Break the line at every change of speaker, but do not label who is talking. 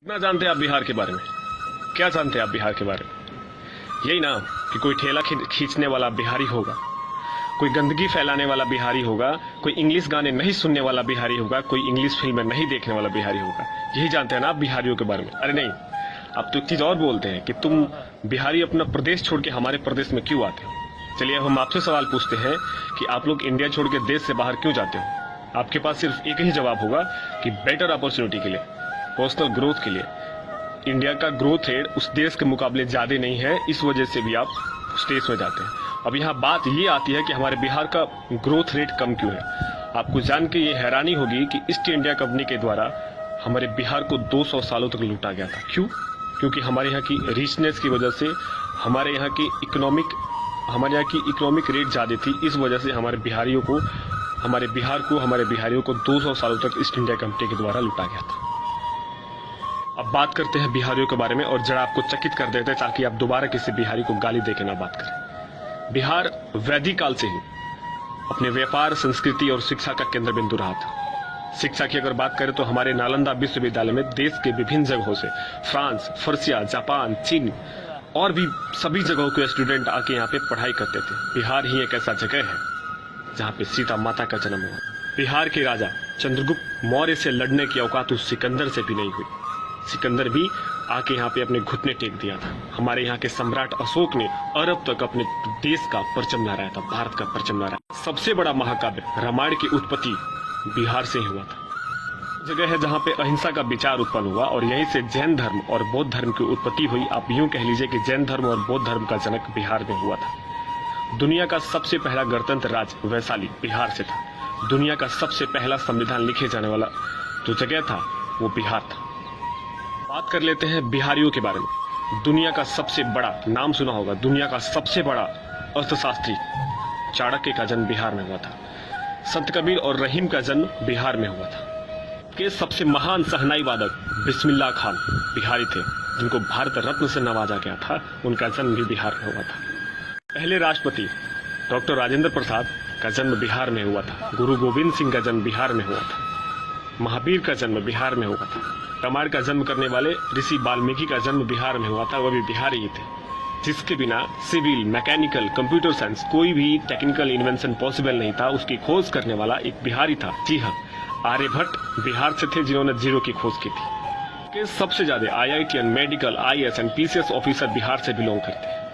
कितना जानते हैं आप बिहार के बारे में? क्या जानते हैं आप बिहार के बारे में? यही ना कि कोई ठेला खींचने वाला बिहारी होगा, कोई गंदगी फैलाने वाला बिहारी होगा, कोई इंग्लिश गाने नहीं सुनने वाला बिहारी होगा, कोई इंग्लिश फिल्में नहीं देखने वाला बिहारी होगा। यही जानते हैं ना आप बिहारियों के बारे में? अरे नहीं, आप तो एक चीज और बोलते हैं कि तुम बिहारी अपना प्रदेश छोड़ के हमारे प्रदेश में क्यों आते हो। चलिए हम आपसे सवाल पूछते हैं कि आप लोग इंडिया छोड़ के देश से बाहर क्यों जाते हो? आपके पास सिर्फ एक ही जवाब होगा कि बेटर अपॉर्चुनिटी के लिए, पर्सनल ग्रोथ के लिए। इंडिया का ग्रोथ रेट उस देश के मुकाबले ज्यादा नहीं है, इस वजह से भी आप उस देश में जाते हैं। अब यहाँ बात ये आती है कि हमारे बिहार का ग्रोथ रेट कम क्यों है। आपको जान के ये हैरानी होगी कि ईस्ट इंडिया कंपनी के द्वारा हमारे बिहार को 200 सालों तक लूटा गया था। क्यों? क्योंकि हमारे यहाँ की रिचनेस की वजह से हमारे यहाँ की इकोनॉमिक रेट ज्यादा थी, इस वजह से हमारे बिहारियों को, हमारे बिहारियों को 200 सालों तक ईस्ट इंडिया कंपनी के द्वारा लूटा गया था। अब बात करते हैं बिहारियों के बारे में और जरा आपको चकित कर देते हैं ताकि आप दोबारा किसी बिहारी को गाली देके ना बात करें। बिहार वैदिक काल से ही अपने व्यापार, संस्कृति और शिक्षा का केंद्र बिंदु रहा था। शिक्षा की अगर बात करें तो हमारे नालंदा विश्वविद्यालय में देश के विभिन्न जगहों से, फ्रांस, फर्सिया, जापान, चीन और भी सभी जगहों के स्टूडेंट आके यहाँ पे पढ़ाई करते थे। बिहार ही एक ऐसा जगह है जहाँ पे सीता माता का जन्म हुआ। बिहार के राजा चंद्रगुप्त मौर्य से लड़ने की औकात उस सिकंदर से भी नहीं हुई। सिकंदर भी आके यहाँ पे अपने घुटने टेक दिया था। हमारे यहाँ के सम्राट अशोक ने अरब तक अपने देश का परचम लहराया था, भारत का परचम लहराया। सबसे बड़ा महाकाव्य रामायण की उत्पत्ति बिहार से ही हुआ था। जगह है जहाँ पे अहिंसा का विचार उत्पन्न हुआ और यहीं से जैन धर्म और बौद्ध धर्म की उत्पत्ति हुई। आप यूं कह लीजिए कि जैन धर्म और बौद्ध धर्म का जनक बिहार में हुआ था। दुनिया का सबसे पहला गणतंत्र राज्य वैशाली बिहार से था। दुनिया का सबसे पहला संविधान लिखे जाने वाला जो जगह था वो बिहार था। बात कर लेते हैं बिहारियों के बारे में। दुनिया का सबसे बड़ा, नाम सुना होगा, दुनिया का सबसे बड़ा अर्थशास्त्री चाणक्य का जन्म बिहार में हुआ था। संत कबीर और रहीम का जन्म बिहार में हुआ था। के सबसे महान शहनाई वादक बिस्मिल्लाह खान बिहारी थे, जिनको भारत रत्न से नवाजा गया था। उनका जन्म भी बिहार में हुआ था। पहले राष्ट्रपति डॉक्टर राजेंद्र प्रसाद का जन्म बिहार में हुआ था। गुरु गोविंद सिंह का जन्म बिहार में हुआ था। महावीर का जन्म बिहार में हुआ था। रामायण का जन्म करने वाले ऋषि वाल्मीकि का जन्म बिहार में हुआ था, वह भी बिहारी ही थे। जिसके बिना सिविल, मैकेनिकल, कंप्यूटर साइंस, कोई भी टेक्निकल इन्वेंशन पॉसिबल नहीं था। उसकी खोज करने वाला एक बिहारी था। जी हाँ, आर्यभट्ट बिहार से थे, जिन्होंने जीरो की खोज की थी। सबसे ज्यादा IITian, medical, IAS and PCS officer Bihar से बिलोंग करते हैं।